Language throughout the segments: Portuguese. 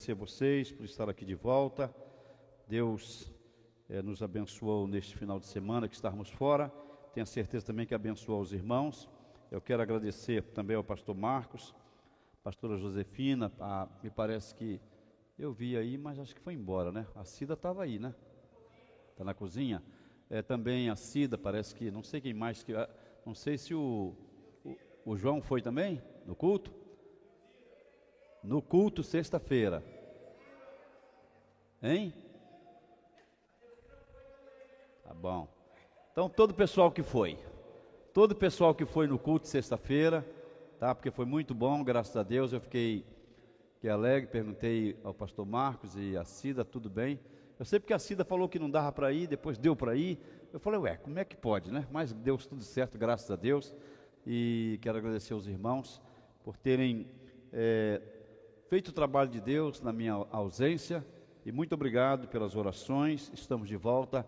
agradecer a vocês por estar aqui de volta. Deus nos abençoou neste final de semana que estávamos fora. Tenho certeza também que abençoou os irmãos. Eu quero agradecer também ao pastor Marcos, pastora Josefina. Me parece que eu vi aí, mas acho que foi embora, né? A Cida estava aí, né? Está na cozinha. Também a Cida, parece que, não sei quem mais, não sei se o João foi também no culto. No culto, sexta-feira. Hein? Tá bom. Então, todo o pessoal que foi no culto sexta-feira, tá? Porque foi muito bom, graças a Deus. Eu fiquei alegre, perguntei ao pastor Marcos e a Cida, tudo bem? Eu sei porque a Cida falou que não dava para ir, depois deu para ir. Eu falei, como é que pode, né? Mas deu tudo certo, graças a Deus. E quero agradecer aos irmãos por terem feito o trabalho de Deus na minha ausência, e muito obrigado pelas orações. Estamos de volta,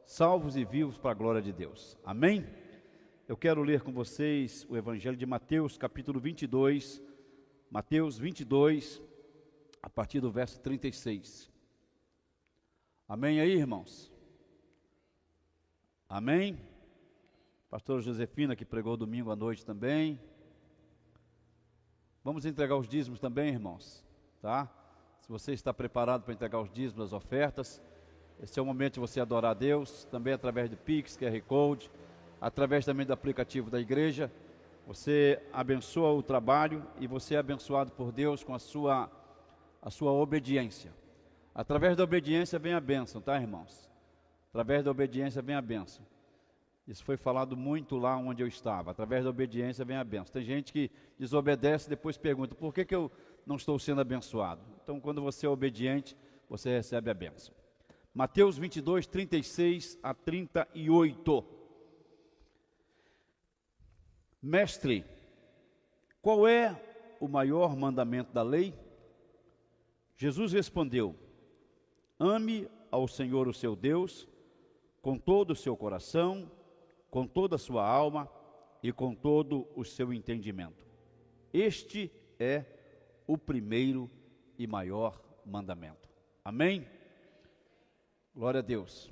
salvos e vivos para a glória de Deus. Amém? Eu quero ler com vocês o Evangelho de Mateus, capítulo 22, Mateus 22, a partir do verso 36. Amém aí, irmãos? Amém? Pastora Josefina, que pregou domingo à noite também. Vamos entregar os dízimos também, irmãos, tá? Se você está preparado para entregar os dízimos, as ofertas, esse é o momento de você adorar a Deus, também através do Pix, QR Code, através também do aplicativo da igreja. Você abençoa o trabalho e você é abençoado por Deus com a sua obediência. Através da obediência vem a bênção, tá, irmãos? Através da obediência vem a bênção. Isso foi falado muito lá onde eu estava. Através da obediência vem a bênção. Tem gente que desobedece e depois pergunta, por que eu não estou sendo abençoado? Então, quando você é obediente, você recebe a bênção. Mateus 22, 36 a 38. Mestre, qual é o maior mandamento da lei? Jesus respondeu, ame ao Senhor o seu Deus com todo o seu coração, com toda a sua alma e com todo o seu entendimento. Este é o primeiro e maior mandamento. Amém? Glória a Deus.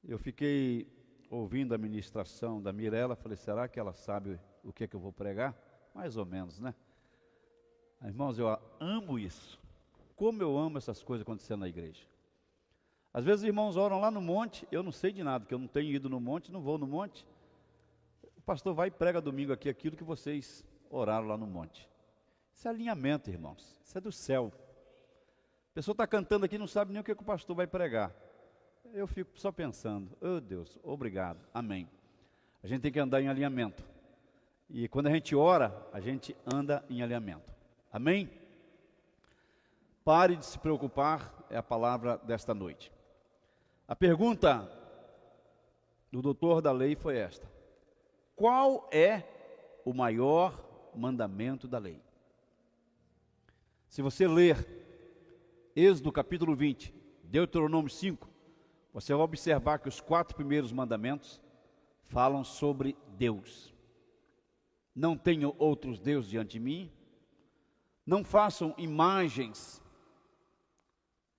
Eu fiquei ouvindo a ministração da Mirela, falei, será que ela sabe o que eu vou pregar? Mais ou menos, né? Irmãos, eu amo isso. Como eu amo essas coisas acontecendo na igreja. Às vezes os irmãos oram lá no monte, eu não sei de nada, porque eu não tenho ido no monte, não vou no monte. O pastor vai e prega domingo aqui aquilo que vocês oraram lá no monte. Isso é alinhamento, irmãos, isso é do céu. A pessoa está cantando aqui e não sabe nem o que o pastor vai pregar. Eu fico só pensando, oh Deus, obrigado, amém. A gente tem que andar em alinhamento. E quando a gente ora, a gente anda em alinhamento. Amém? Pare de se preocupar, é a palavra desta noite. A pergunta do doutor da lei foi esta: qual é o maior mandamento da lei? Se você ler Êxodo capítulo 20, Deuteronômio 5, você vai observar que os 4 primeiros mandamentos falam sobre Deus. Não tenham outros deuses diante de mim, não façam imagens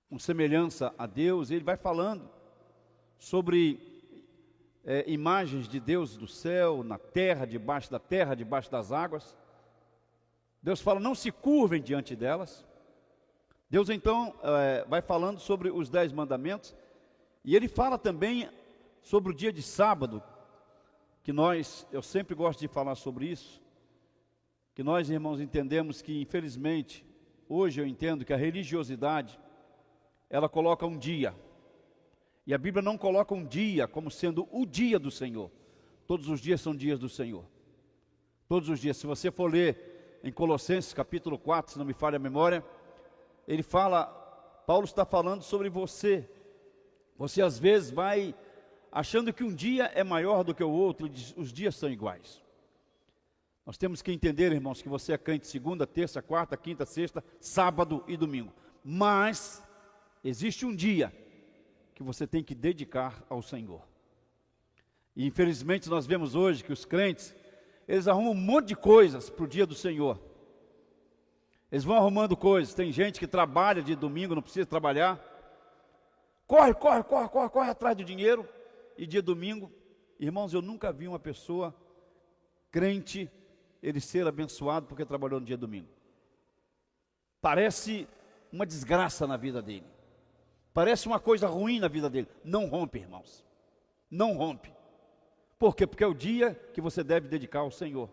com semelhança a Deus. Ele vai falando sobre imagens de Deus do céu, na terra, debaixo das águas. Deus fala, não se curvem diante delas. Deus então vai falando sobre os 10 mandamentos, e ele fala também sobre o dia de sábado, que eu sempre gosto de falar sobre isso, que nós, irmãos, entendemos que, infelizmente, hoje eu entendo que a religiosidade, ela coloca um dia, e a Bíblia não coloca um dia como sendo o dia do Senhor. Todos os dias são dias do Senhor. Todos os dias. Se você for ler em Colossenses capítulo 4, se não me falha a memória, ele fala, Paulo está falando sobre você. Você às vezes vai achando que um dia é maior do que o outro, os dias são iguais. Nós temos que entender, irmãos, que você é crente segunda, terça, quarta, quinta, sexta, sábado e domingo. Mas existe um dia que você tem que dedicar ao Senhor. E infelizmente nós vemos hoje que os crentes, eles arrumam um monte de coisas para o dia do Senhor. Eles vão arrumando coisas. Tem gente que trabalha de domingo, não precisa trabalhar. Corre atrás do dinheiro. E dia domingo, irmãos, eu nunca vi uma pessoa crente, ele ser abençoado porque trabalhou no dia domingo. Parece uma desgraça na vida dele. Parece uma coisa ruim na vida dele. Não rompe, irmãos. Não rompe. Por quê? Porque é o dia que você deve dedicar ao Senhor.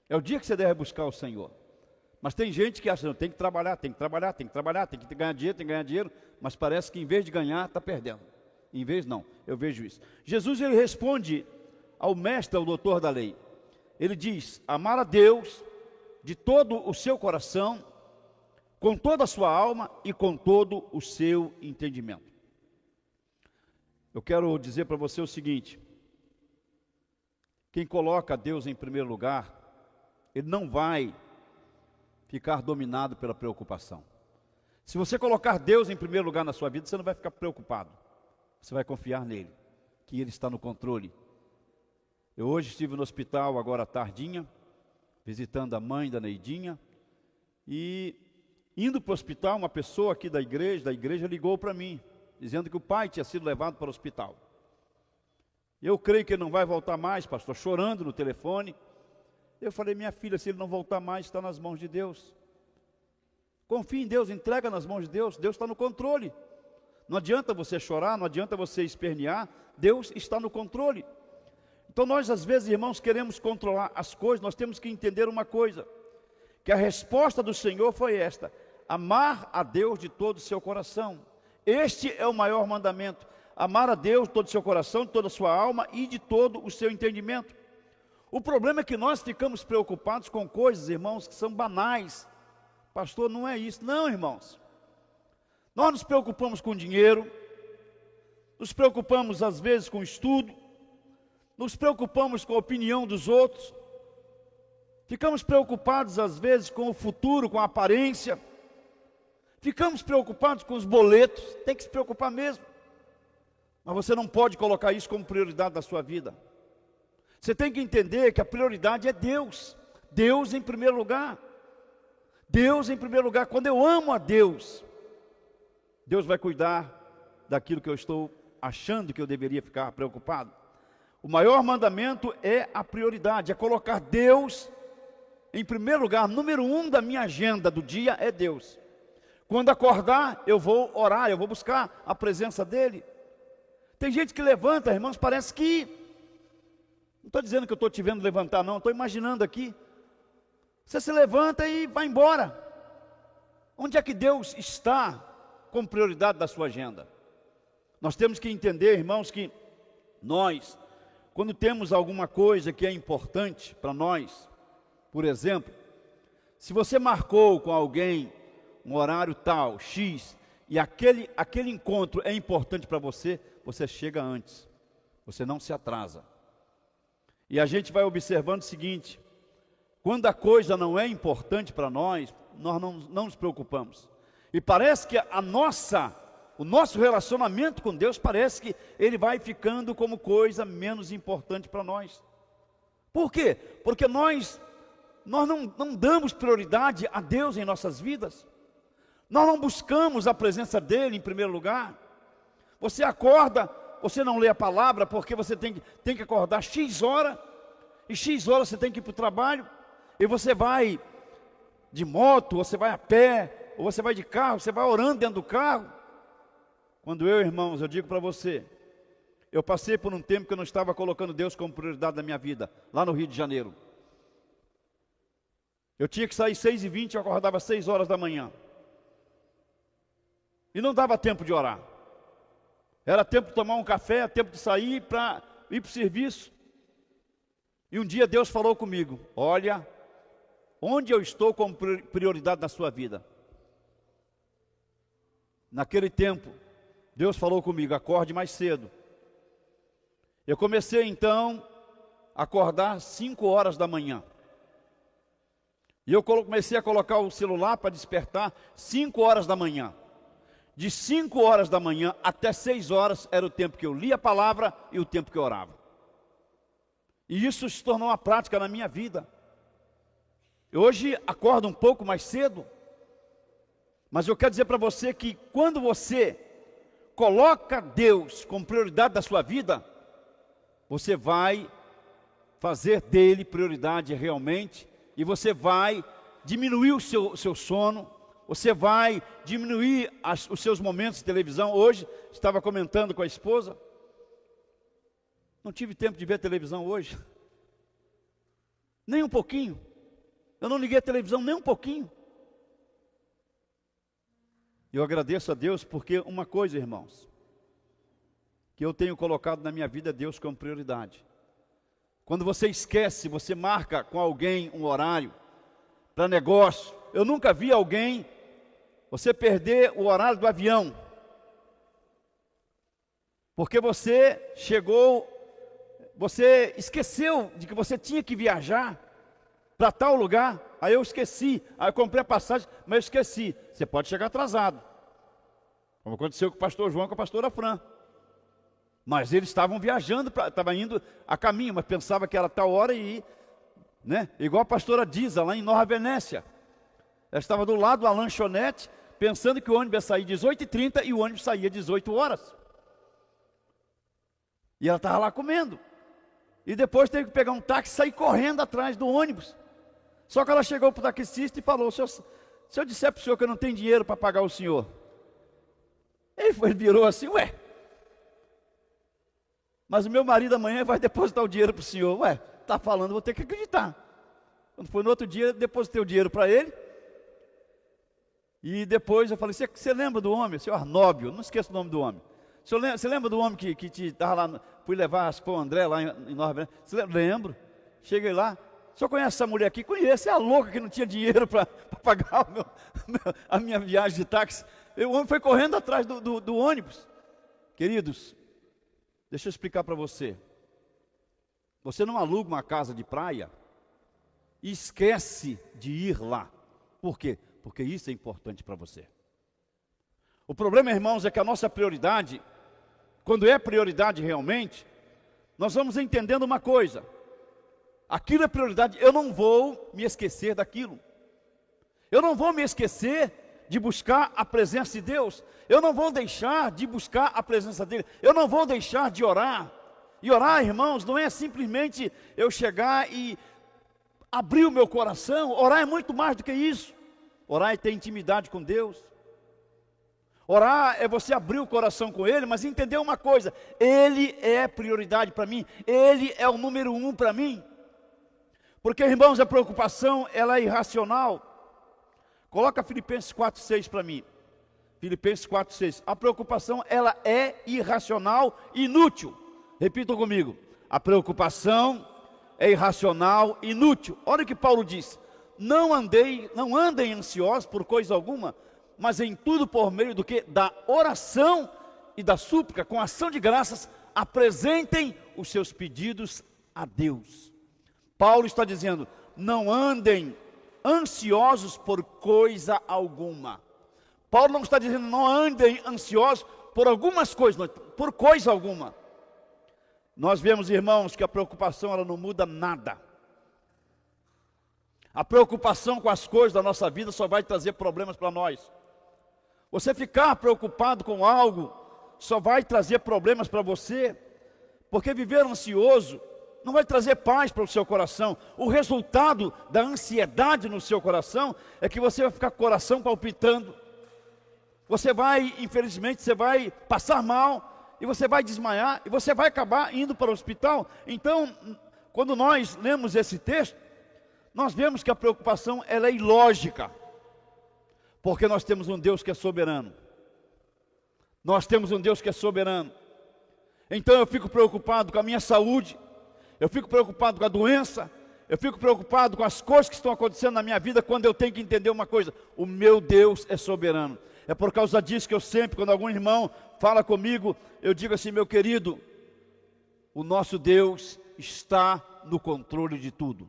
É o dia que você deve buscar o Senhor. Mas tem gente que acha, tem que ganhar dinheiro, mas parece que em vez de ganhar, está perdendo. Em vez não, eu vejo isso. Jesus, ele responde ao mestre, ao doutor da lei. Ele diz, amar a Deus de todo o seu coração, com toda a sua alma e com todo o seu entendimento. Eu quero dizer para você o seguinte, quem coloca Deus em primeiro lugar, ele não vai ficar dominado pela preocupação. Se você colocar Deus em primeiro lugar na sua vida, você não vai ficar preocupado. Você vai confiar nele, que ele está no controle. Eu hoje estive no hospital, agora à tardinha, visitando a mãe da Neidinha, e indo para o hospital, uma pessoa aqui da igreja ligou para mim, dizendo que o pai tinha sido levado para o hospital. Eu creio que ele não vai voltar mais, pastor, chorando no telefone. Eu falei, minha filha, se ele não voltar mais, está nas mãos de Deus. Confie em Deus, entrega nas mãos de Deus, Deus está no controle. Não adianta você chorar, não adianta você espernear, Deus está no controle. Então nós às vezes, irmãos, queremos controlar as coisas, nós temos que entender uma coisa, que a resposta do Senhor foi esta, amar a Deus de todo o seu coração. Este é o maior mandamento, amar a Deus de todo o seu coração, de toda a sua alma e de todo o seu entendimento. O problema é que nós ficamos preocupados com coisas, irmãos, que são banais. Pastor, não é isso. Não, irmãos. Nós nos preocupamos com dinheiro, nos preocupamos às vezes com estudo, nos preocupamos com a opinião dos outros, ficamos preocupados às vezes com o futuro, com a aparência, ficamos preocupados com os boletos, tem que se preocupar mesmo. Mas você não pode colocar isso como prioridade da sua vida. Você tem que entender que a prioridade é Deus. Deus em primeiro lugar. Deus em primeiro lugar. Quando eu amo a Deus, Deus vai cuidar daquilo que eu estou achando que eu deveria ficar preocupado. O maior mandamento é a prioridade, é colocar Deus em primeiro lugar. Número 1 da minha agenda do dia é Deus. Quando acordar, eu vou orar, eu vou buscar a presença dEle. Tem gente que levanta, irmãos, parece que... Não estou dizendo que eu estou te vendo levantar, não, estou imaginando aqui. Você se levanta e vai embora. Onde é que Deus está como prioridade da sua agenda? Nós temos que entender, irmãos, que nós, quando temos alguma coisa que é importante para nós, por exemplo, se você marcou com alguém um horário tal, X, e aquele encontro é importante para você, você chega antes, você não se atrasa. E a gente vai observando o seguinte, quando a coisa não é importante para nós não nos preocupamos. E parece que o nosso relacionamento com Deus, parece que ele vai ficando como coisa menos importante para nós. Por quê? Porque nós não damos prioridade a Deus em nossas vidas. Nós não buscamos a presença dEle em primeiro lugar. Você acorda, você não lê a palavra porque você tem que acordar X hora, e X horas você tem que ir para o trabalho, e você vai de moto, ou você vai a pé, ou você vai de carro, você vai orando dentro do carro. Quando irmãos, eu digo para você, eu passei por um tempo que eu não estava colocando Deus como prioridade da minha vida, lá no Rio de Janeiro. Eu tinha que sair 6h20, eu acordava 6 horas da manhã. E não dava tempo de orar. Era tempo de tomar um café, tempo de sair para ir para o serviço. E um dia Deus falou comigo, olha, onde eu estou como prioridade na sua vida? Naquele tempo, Deus falou comigo, acorde mais cedo. Eu comecei então a acordar 5 horas da manhã. E eu comecei a colocar o celular para despertar 5 horas da manhã. De 5 horas da manhã até 6 horas era o tempo que eu lia a palavra e o tempo que eu orava. E isso se tornou uma prática na minha vida. Eu hoje acordo um pouco mais cedo, mas eu quero dizer para você que quando você coloca Deus como prioridade da sua vida, você vai fazer dele prioridade realmente, e você vai diminuir o seu sono, você vai diminuir os seus momentos de televisão. Hoje, estava comentando com a esposa, não tive tempo de ver televisão hoje, nem um pouquinho. Eu não liguei a televisão nem um pouquinho. Eu agradeço a Deus porque uma coisa, irmãos, que eu tenho colocado na minha vida, Deus como prioridade. Quando você esquece, você marca com alguém um horário para negócio. Eu nunca vi alguém, você perder o horário do avião, porque você esqueceu de que você tinha que viajar para tal lugar. Aí eu esqueci, aí eu comprei a passagem, mas eu esqueci. Você pode chegar atrasado, como aconteceu com o pastor João e com a pastora Fran. Mas eles estavam viajando, estavam indo a caminho, mas pensava que era tal hora e ir, né? Igual a pastora Diza, lá em Nova Venécia. Ela estava do lado da lanchonete, pensando que o ônibus ia sair 18h30 e o ônibus saía 18 horas. E ela estava lá comendo. E depois teve que pegar um táxi e sair correndo atrás do ônibus. Só que ela chegou para o taxista e falou: se eu disser para o senhor que eu não tenho dinheiro para pagar o senhor. Ele virou assim: ué, mas o meu marido amanhã vai depositar o dinheiro para o senhor. Ué, está falando, vou ter que acreditar. Quando foi no outro dia, depositei o dinheiro para ele. E depois eu falei: você lembra do homem? Seu Arnóbio, não esqueço o nome do homem. Você lembra do homem que estava lá, fui levar, acho que foi o André lá em Nova Venécia? Você lembra? Lembro. Cheguei lá. O senhor conhece essa mulher aqui? Conheço, é a louca que não tinha dinheiro para pagar a minha viagem de táxi. O homem foi correndo atrás do ônibus. Queridos, deixa eu explicar para você. Você não aluga uma casa de praia e esquece de ir lá. Por quê? Porque isso é importante para você. O problema, irmãos, é que a nossa prioridade, quando é prioridade realmente, nós vamos entendendo uma coisa: aquilo é prioridade, eu não vou me esquecer daquilo. Eu não vou me esquecer de buscar a presença de Deus. Eu não vou deixar de buscar a presença dEle. Eu não vou deixar de orar. E orar, irmãos, não é simplesmente eu chegar e abrir o meu coração. Orar é muito mais do que isso. Orar é ter intimidade com Deus. Orar é você abrir o coração com Ele, mas entender uma coisa: Ele é prioridade para mim. Ele é o número 1 para mim. Porque, irmãos, a preocupação, ela é irracional. Coloca Filipenses 4:6 para mim. Filipenses 4:6. A preocupação, ela é irracional e inútil. Repitam comigo: a preocupação é irracional e inútil. Olha o que Paulo diz: não andem ansiosos por coisa alguma, mas em tudo por meio do que? Da oração e da súplica, com ação de graças, apresentem os seus pedidos a Deus. Paulo está dizendo: não andem ansiosos por coisa alguma. Paulo não está dizendo não andem ansiosos por algumas coisas, não, por coisa alguma. Nós vemos, irmãos, que a preocupação, ela não muda nada. A preocupação com as coisas da nossa vida só vai trazer problemas para nós. Você ficar preocupado com algo só vai trazer problemas para você, porque viver ansioso não vai trazer paz para o seu coração. O resultado da ansiedade no seu coração é que você vai ficar com o coração palpitando. Você vai, infelizmente, você vai passar mal, e você vai desmaiar, e você vai acabar indo para o hospital. Então, quando nós lemos esse texto, nós vemos que a preocupação, ela é ilógica. Porque nós temos um Deus que é soberano. Nós temos um Deus que é soberano. Então eu fico preocupado com a minha saúde, eu fico preocupado com a doença, eu fico preocupado com as coisas que estão acontecendo na minha vida, quando eu tenho que entender uma coisa: o meu Deus é soberano. É por causa disso que eu sempre, quando algum irmão fala comigo, eu digo assim: meu querido, o nosso Deus está no controle de tudo.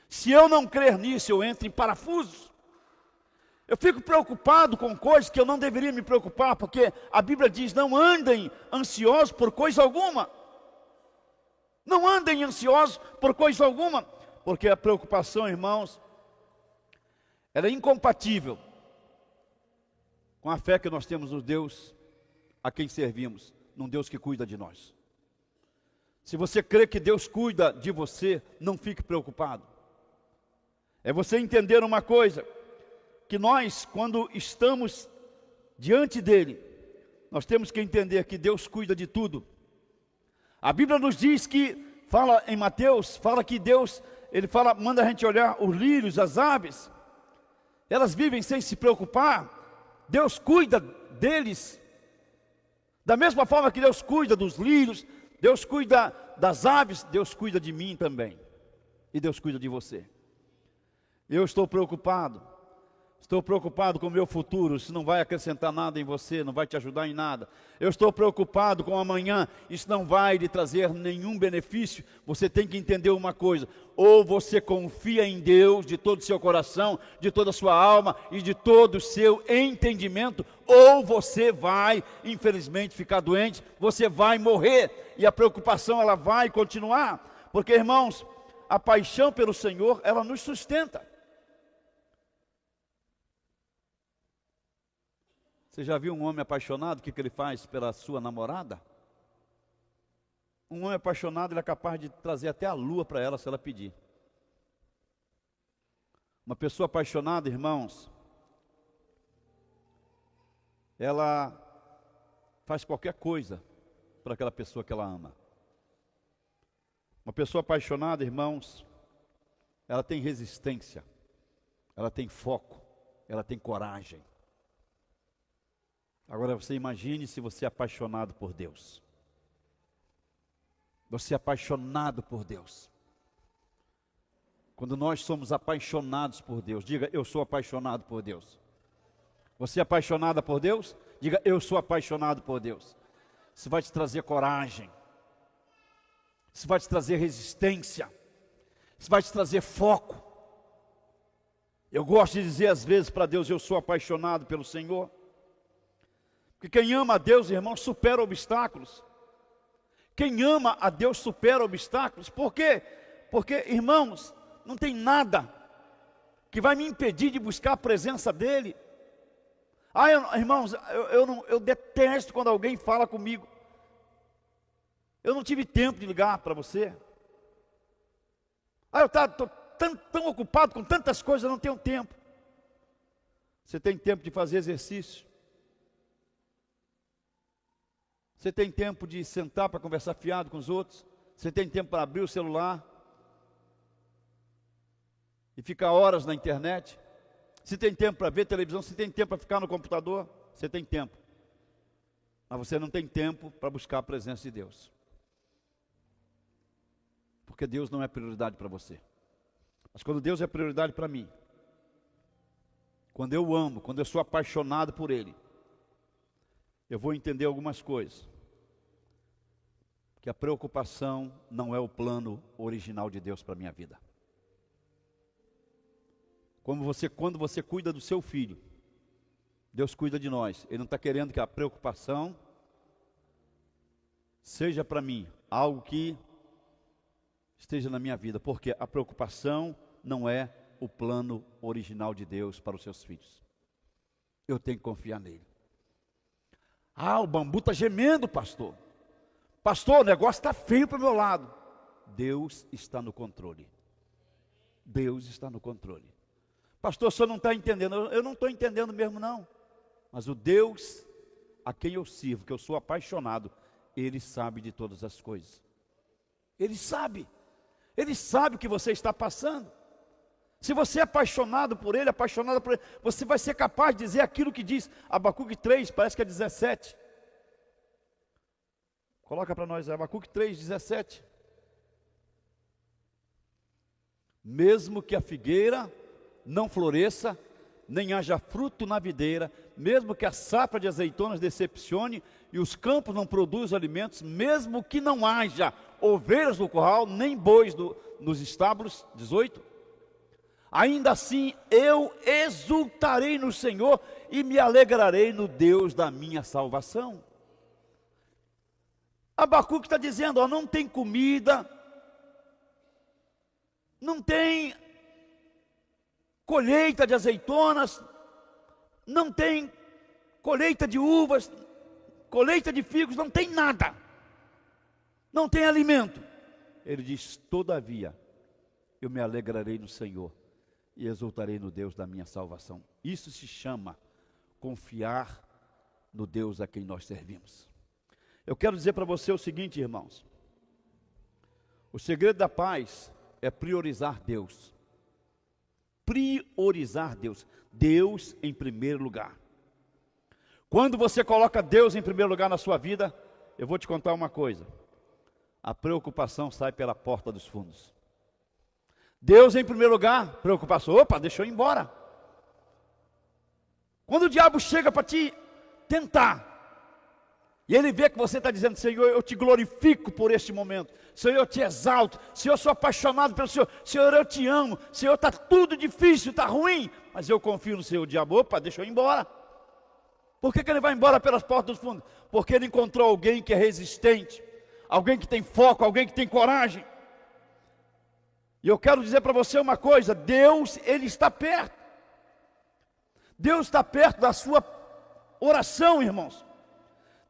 Se eu não crer nisso, eu entro em parafusos. Eu fico preocupado com coisas que eu não deveria me preocupar, porque a Bíblia diz: não andem ansiosos por coisa alguma. Não andem ansiosos por coisa alguma, porque a preocupação, irmãos, ela é incompatível com a fé que nós temos no Deus a quem servimos, num Deus que cuida de nós. Se você crê que Deus cuida de você, não fique preocupado. É você entender uma coisa, que nós, quando estamos diante dele, nós temos que entender que Deus cuida de tudo. A Bíblia nos diz que, fala em Mateus, fala que Deus, ele fala, manda a gente olhar os lírios, as aves, elas vivem sem se preocupar, Deus cuida deles, da mesma forma que Deus cuida dos lírios, Deus cuida das aves, Deus cuida de mim também, e Deus cuida de você. Eu estou preocupado com o meu futuro, isso não vai acrescentar nada em você, não vai te ajudar em nada. Eu estou preocupado com amanhã, isso não vai lhe trazer nenhum benefício. Você tem que entender uma coisa, ou você confia em Deus de todo o seu coração, de toda a sua alma e de todo o seu entendimento, ou você vai, infelizmente, ficar doente, você vai morrer, e a preocupação ela vai continuar, porque irmãos, a paixão pelo Senhor, ela nos sustenta. Você já viu um homem apaixonado, o que ele faz pela sua namorada? Um homem apaixonado, ele é capaz de trazer até a lua para ela, se ela pedir. Uma pessoa apaixonada, irmãos, ela faz qualquer coisa por aquela pessoa que ela ama. Uma pessoa apaixonada, irmãos, ela tem resistência, ela tem foco, ela tem coragem. Agora você imagine se você é apaixonado por Deus. Você é apaixonado por Deus. Quando nós somos apaixonados por Deus, diga, eu sou apaixonado por Deus. Você é apaixonada por Deus? Diga, eu sou apaixonado por Deus. Isso vai te trazer coragem. Isso vai te trazer resistência. Isso vai te trazer foco. Eu gosto de dizer às vezes para Deus, eu sou apaixonado pelo Senhor. Porque quem ama a Deus, irmão, supera obstáculos. Quem ama a Deus supera obstáculos. Por quê? Porque, irmãos, não tem nada que vai me impedir de buscar a presença dEle. Irmãos, eu detesto quando alguém fala comigo. Eu não tive tempo de ligar para você. Eu estou tão ocupado com tantas coisas, eu não tenho tempo. Você tem tempo de fazer exercício. Você tem tempo de sentar para conversar fiado com os outros? Você tem tempo para abrir o celular e ficar horas na internet? Você tem tempo para ver televisão? Você tem tempo para ficar no computador? Você tem tempo. Mas você não tem tempo para buscar a presença de Deus. Porque Deus não é prioridade para você. Mas quando Deus é prioridade para mim, quando eu amo, quando eu sou apaixonado por Ele, eu vou entender algumas coisas. Que a preocupação não é o plano original de Deus para a minha vida. Quando você cuida do seu filho, Deus cuida de nós. Ele não está querendo que a preocupação seja para mim algo que esteja na minha vida. Porque a preocupação não é o plano original de Deus para os seus filhos. Eu tenho que confiar nele. O bambu está gemendo, pastor. Pastor, o negócio está feio para o meu lado. Deus está no controle. Deus está no controle. Pastor, o senhor não está entendendo. Eu não estou entendendo mesmo não. Mas o Deus a quem eu sirvo, que eu sou apaixonado, Ele sabe de todas as coisas. Ele sabe. Ele sabe o que você está passando. Se você é apaixonado por Ele, você vai ser capaz de dizer aquilo que diz Abacuque 3, parece que é 17. Coloca para nós Abacuque 3, 17. Mesmo que a figueira não floresça, nem haja fruto na videira, mesmo que a safra de azeitonas decepcione e os campos não produzam alimentos, mesmo que não haja ovelhas no curral, nem bois nos estábulos, 18. Ainda assim eu exultarei no Senhor e me alegrarei no Deus da minha salvação. Abacuque está dizendo, não tem comida, não tem colheita de azeitonas, não tem colheita de uvas, colheita de figos, não tem nada, não tem alimento. Ele diz: todavia, eu me alegrarei no Senhor e exultarei no Deus da minha salvação. Isso se chama confiar no Deus a quem nós servimos. Eu quero dizer para você o seguinte, irmãos: o segredo da paz é priorizar Deus. Priorizar Deus. Deus em primeiro lugar. Quando você coloca Deus em primeiro lugar na sua vida, eu vou te contar uma coisa: a preocupação sai pela porta dos fundos. Deus em primeiro lugar, preocupação, opa, deixa eu ir embora. Quando o diabo chega para te tentar, e ele vê que você está dizendo: Senhor, eu te glorifico por este momento, Senhor, eu te exalto, Senhor, eu sou apaixonado pelo Senhor, Senhor, eu te amo, Senhor, está tudo difícil, está ruim, mas eu confio no Senhor. O diabo, opa, deixa eu ir embora. Por que ele vai embora pelas portas dos fundos? Porque ele encontrou alguém que é resistente, alguém que tem foco, alguém que tem coragem. E eu quero dizer para você uma coisa: Deus, Ele está perto. Deus está perto da sua oração, irmãos.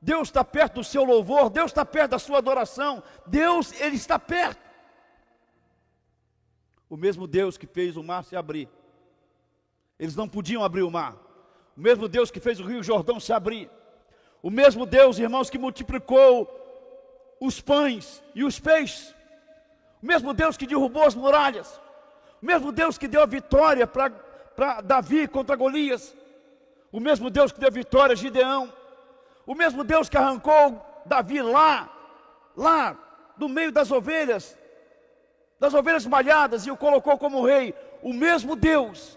Deus está perto do seu louvor, Deus está perto da sua adoração. Deus, Ele está perto. O mesmo Deus que fez o mar se abrir, eles não podiam abrir o mar. O mesmo Deus que fez o rio Jordão se abrir. O mesmo Deus, irmãos, que multiplicou os pães e os peixes. O mesmo Deus que derrubou as muralhas. O mesmo Deus que deu a vitória para Davi contra Golias. O mesmo Deus que deu a vitória a Gideão. O mesmo Deus que arrancou Davi lá do meio das ovelhas malhadas, e o colocou como rei. O mesmo Deus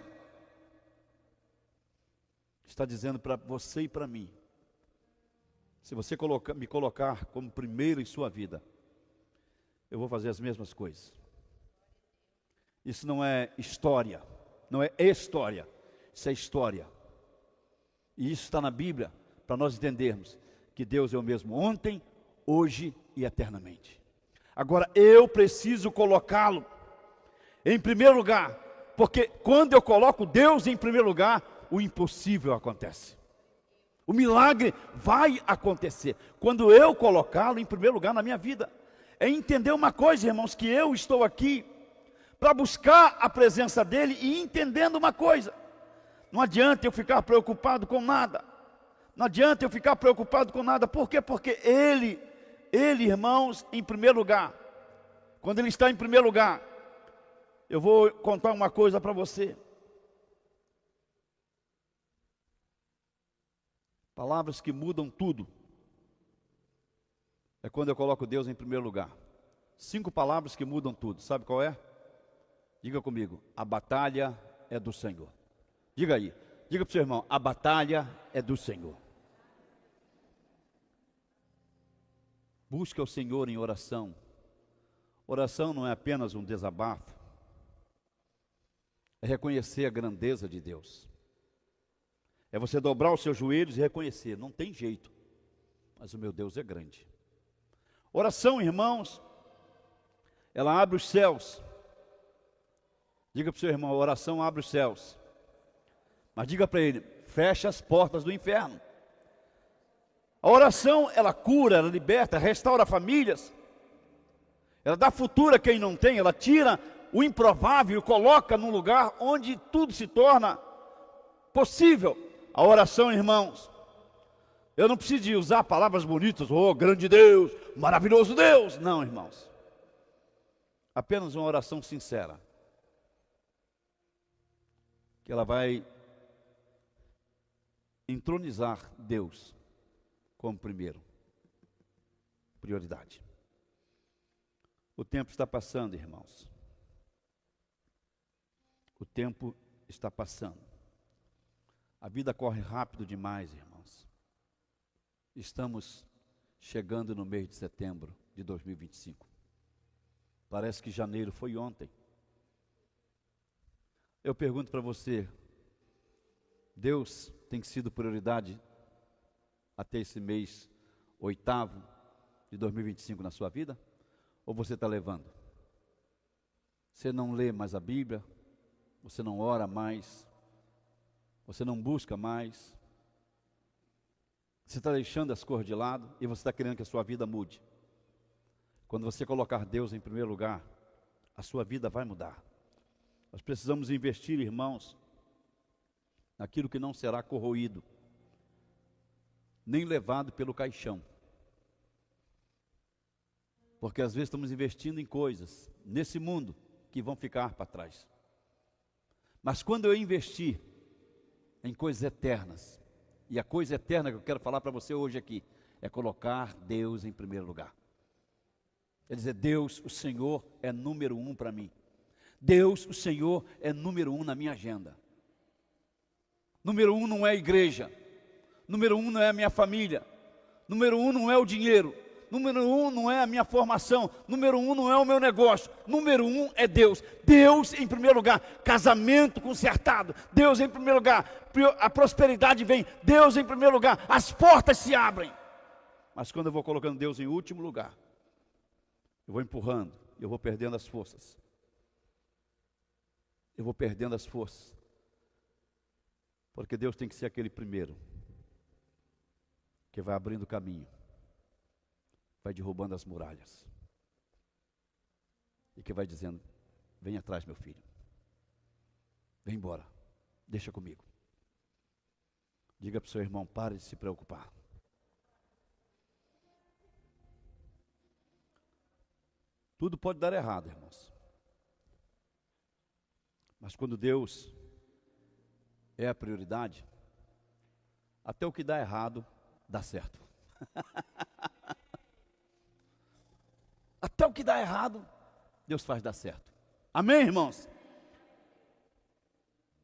está dizendo para você e para mim: se você me colocar como primeiro em sua vida, eu vou fazer as mesmas coisas. Isso não é história, não é história, isso é história. E isso está na Bíblia, para nós entendermos que Deus é o mesmo ontem, hoje e eternamente. Agora eu preciso colocá-lo em primeiro lugar, porque quando eu coloco Deus em primeiro lugar, o impossível acontece. O milagre vai acontecer quando eu colocá-lo em primeiro lugar na minha vida. É entender uma coisa, irmãos, que eu estou aqui para buscar a presença dEle, e entendendo uma coisa: não adianta eu ficar preocupado com nada. Não adianta eu ficar preocupado com nada. Por quê? Porque Ele, irmãos, em primeiro lugar. Quando Ele está em primeiro lugar, eu vou contar uma coisa para você. Palavras que mudam tudo é quando eu coloco Deus em primeiro lugar. 5 palavras que mudam tudo. Sabe qual é? Diga comigo: a batalha é do Senhor. Diga aí, diga para o seu irmão: a batalha é do Senhor. Busca o Senhor em oração. Oração não é apenas um desabafo, é reconhecer a grandeza de Deus. É você dobrar os seus joelhos e reconhecer: não tem jeito, mas o meu Deus é grande. Oração, irmãos, ela abre os céus. Diga para o seu irmão: a oração abre os céus. Mas diga para ele: fecha as portas do inferno. A oração, ela cura, ela liberta, restaura famílias. Ela dá futuro a quem não tem, ela tira o improvável e coloca num lugar onde tudo se torna possível. A oração, irmãos, eu não preciso de usar palavras bonitas: oh, grande Deus, maravilhoso Deus. Não, irmãos. Apenas uma oração sincera, que ela vai entronizar Deus como prioridade. O tempo está passando, irmãos. O tempo está passando. A vida corre rápido demais, irmãos. Estamos chegando no mês de setembro de 2025. Parece que janeiro foi ontem. Eu pergunto para você: Deus tem sido prioridade até esse mês 8º de 2025 na sua vida? Ou você está levando? Você não lê mais a Bíblia? você não ora mais, você não busca mais, você está deixando as coisas de lado e você está querendo que a sua vida mude. Quando você colocar Deus em primeiro lugar, a sua vida vai mudar. Nós precisamos investir, irmãos, naquilo que não será corroído, nem levado pelo caixão. Porque às vezes estamos investindo em coisas, nesse mundo, que vão ficar para trás. Mas quando eu investir em coisas eternas, e a coisa eterna que eu quero falar para você hoje aqui, é colocar Deus em primeiro lugar. É dizer, Deus, o Senhor é número 1 para mim. Deus, o Senhor é número 1 na minha agenda. Número 1 não é a igreja. Número 1 não é a minha família. Número 1 não é o dinheiro. Número 1 não é a minha formação. Número 1 não é o meu negócio. Número 1 é Deus. Deus em primeiro lugar. Casamento consertado. Deus em primeiro lugar. A prosperidade vem. Deus em primeiro lugar. As portas se abrem. Mas quando eu vou colocando Deus em último lugar, eu vou empurrando, eu vou perdendo as forças. Eu vou perdendo as forças. Porque Deus tem que ser aquele primeiro que vai abrindo o caminho, vai derrubando as muralhas e que vai dizendo, vem atrás, meu filho, vem embora, deixa comigo. Diga para o seu irmão, pare de se preocupar. Tudo pode dar errado, irmãos, mas quando Deus é a prioridade, até o que dá errado dá certo. Até o que dá errado, Deus faz dar certo. Amém, irmãos?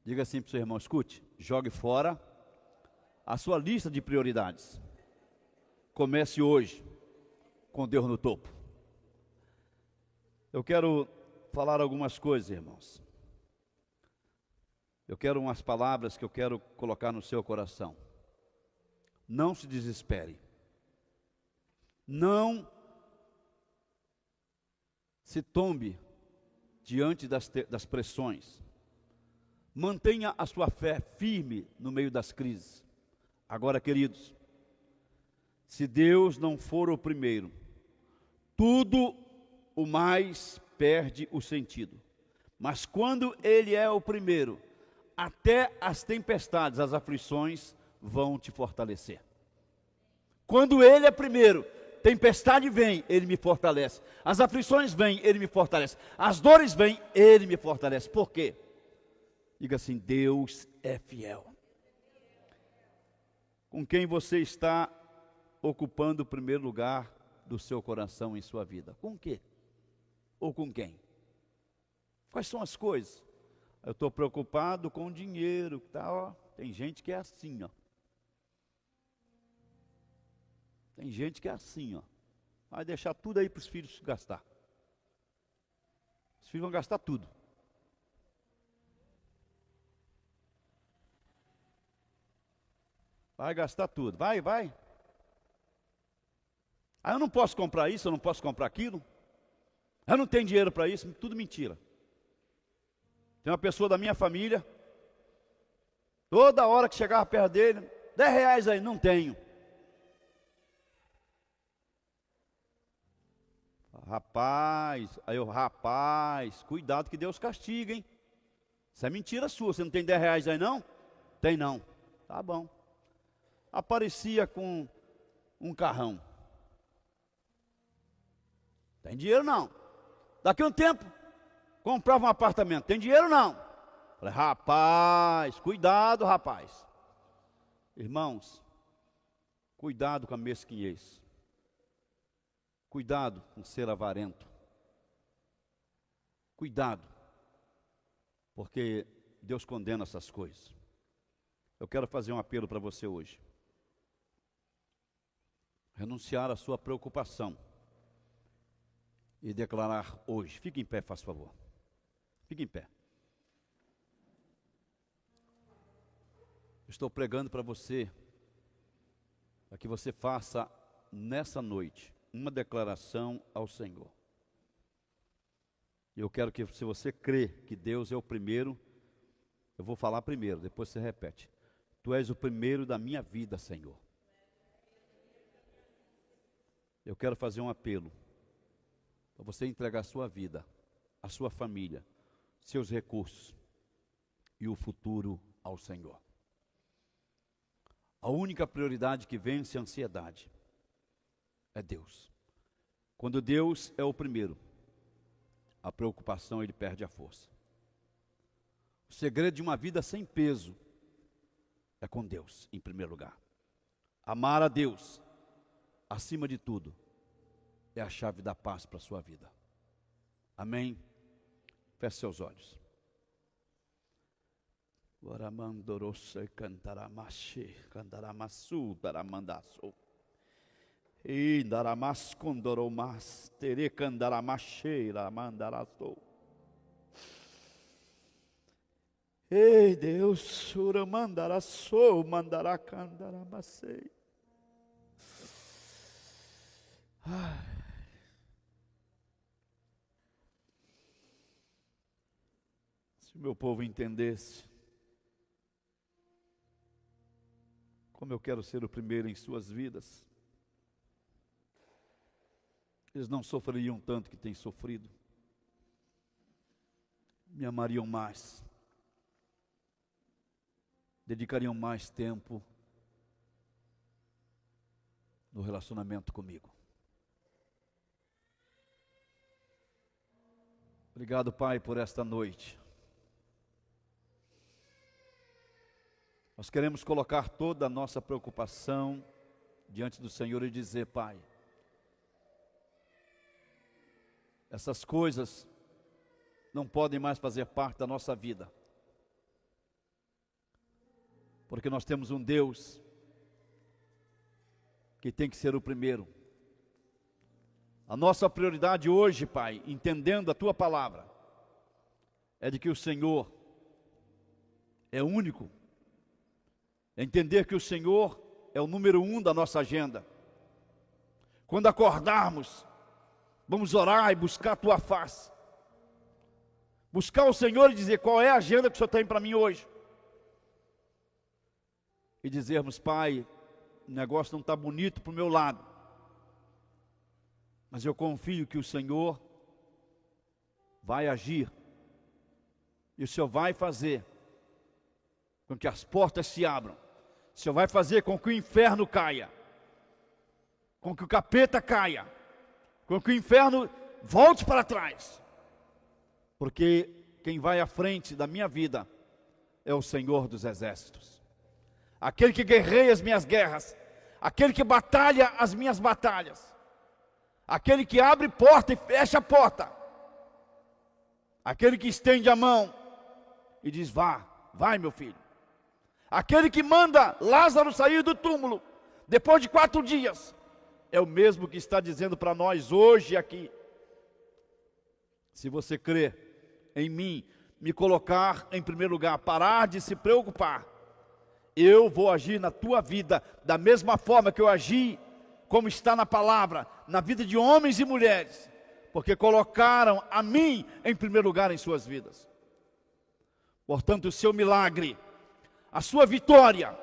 Diga assim para o seu irmão, escute, jogue fora a sua lista de prioridades. Comece hoje com Deus no topo. Eu quero falar algumas coisas, irmãos. Eu quero umas palavras que eu quero colocar no seu coração. Não se desespere. Não se tombe diante das pressões. Mantenha a sua fé firme no meio das crises. Agora, queridos, se Deus não for o primeiro, tudo o mais perde o sentido. Mas quando Ele é o primeiro, até as tempestades, as aflições vão te fortalecer. Quando Ele é primeiro, tempestade vem, Ele me fortalece. As aflições vêm, Ele me fortalece. As dores vêm, Ele me fortalece. Por quê? Diga assim, Deus é fiel. Com quem você está ocupando o primeiro lugar do seu coração em sua vida? Com quê? Ou com quem? Quais são as coisas? Eu estou preocupado com o dinheiro, tá, ó. Tem gente que é assim, ó. Tem gente que é assim, ó. Vai deixar tudo aí para os filhos gastar. Os filhos vão gastar tudo. Vai gastar tudo. Vai. Ah, eu não posso comprar isso, eu não posso comprar aquilo. Eu não tenho dinheiro para isso, tudo mentira. Tem uma pessoa da minha família, toda hora que chegava perto dele, 10 reais aí, não tenho. Rapaz, cuidado que Deus castiga, hein? Isso é mentira sua, você não tem 10 reais aí não? Tem não, tá bom. Aparecia com um carrão. Tem dinheiro não. Daqui a um tempo, comprava um apartamento. Tem dinheiro não. Falei, rapaz, cuidado, rapaz. Irmãos, cuidado com a mesquinhez. Cuidado com ser avarento. Cuidado, porque Deus condena essas coisas. Eu quero fazer um apelo para você hoje. Renunciar à sua preocupação e declarar hoje. Fique em pé, faz favor. Fique em pé. Estou pregando para você, para que você faça nessa noite uma declaração ao Senhor. Eu quero que, se você crê que Deus é o primeiro, Eu vou falar primeiro, depois você repete. Tu és o primeiro da minha vida, Senhor. Eu quero fazer um apelo para você entregar a sua vida, a sua família, seus recursos e o futuro ao Senhor. A única prioridade que vence a ansiedade é Deus. Quando Deus é o primeiro, a preocupação ele perde a força. O segredo de uma vida sem peso é com Deus, em primeiro lugar. Amar a Deus, acima de tudo, é a chave da paz para a sua vida. Amém? Feche seus olhos. Varamandorosa cantaramache, cantaramassu, daramandaço. E daramas condoromas, tere candaramacheira, mandaraço. Ei Deus, sura mandaraço, mandaracandaramacei. Se o meu povo entendesse como eu quero ser o primeiro em suas vidas, eles não sofreriam tanto que têm sofrido, me amariam mais, dedicariam mais tempo no relacionamento comigo. Obrigado, Pai, por esta noite. Nós queremos colocar toda a nossa preocupação diante do Senhor e dizer: Pai, essas coisas não podem mais fazer parte da nossa vida, porque nós temos um Deus que tem que ser o primeiro. A nossa prioridade hoje, Pai, entendendo a Tua palavra, é de que o Senhor é único, é entender que o Senhor é o número 1 da nossa agenda. Quando acordarmos, vamos orar e buscar a Tua face, buscar o Senhor e dizer: qual é a agenda que o Senhor tem para mim hoje? E dizermos: Pai, o negócio não está bonito para o meu lado, mas eu confio que o Senhor vai agir, e o Senhor vai fazer com que as portas se abram, o Senhor vai fazer com que o inferno caia, com que o capeta caia, com que o inferno volte para trás, porque quem vai à frente da minha vida é o Senhor dos exércitos, aquele que guerreia as minhas guerras, aquele que batalha as minhas batalhas, aquele que abre porta e fecha a porta, aquele que estende a mão e diz: vai meu filho, aquele que manda Lázaro sair do túmulo depois de 4 dias, é o mesmo que está dizendo para nós hoje aqui: se você crer em mim, me colocar em primeiro lugar, parar de se preocupar, eu vou agir na tua vida da mesma forma que eu agi, como está na palavra, na vida de homens e mulheres, porque colocaram a mim em primeiro lugar em suas vidas. Portanto, o seu milagre, a sua vitória,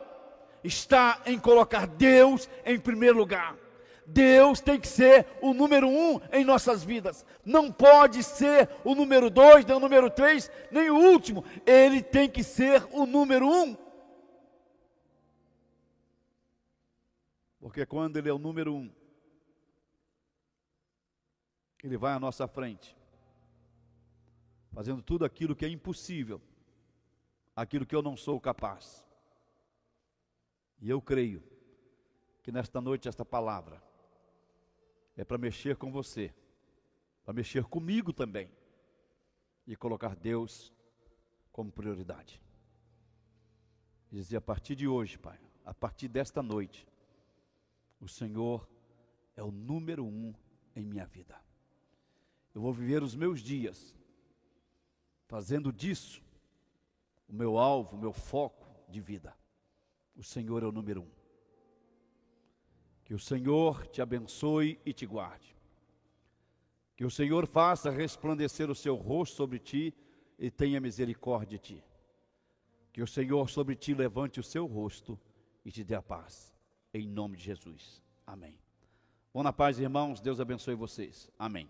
está em colocar Deus em primeiro lugar. Deus tem que ser o número 1 em nossas vidas, não pode ser o número 2, nem o número 3, nem o último, Ele tem que ser o número 1. Porque quando Ele é o número 1, Ele vai à nossa frente, fazendo tudo aquilo que é impossível, aquilo que eu não sou capaz. E eu creio que nesta noite esta palavra é para mexer com você, para mexer comigo também, e colocar Deus como prioridade. E dizer: a partir de hoje, Pai, a partir desta noite, o Senhor é o número 1 em minha vida. Eu vou viver os meus dias fazendo disso o meu alvo, o meu foco de vida. O Senhor é o número 1. Que o Senhor te abençoe e te guarde. Que o Senhor faça resplandecer o seu rosto sobre ti e tenha misericórdia de ti. Que o Senhor sobre ti levante o seu rosto e te dê a paz. Em nome de Jesus. Amém. Bom, na paz, irmãos. Deus abençoe vocês. Amém.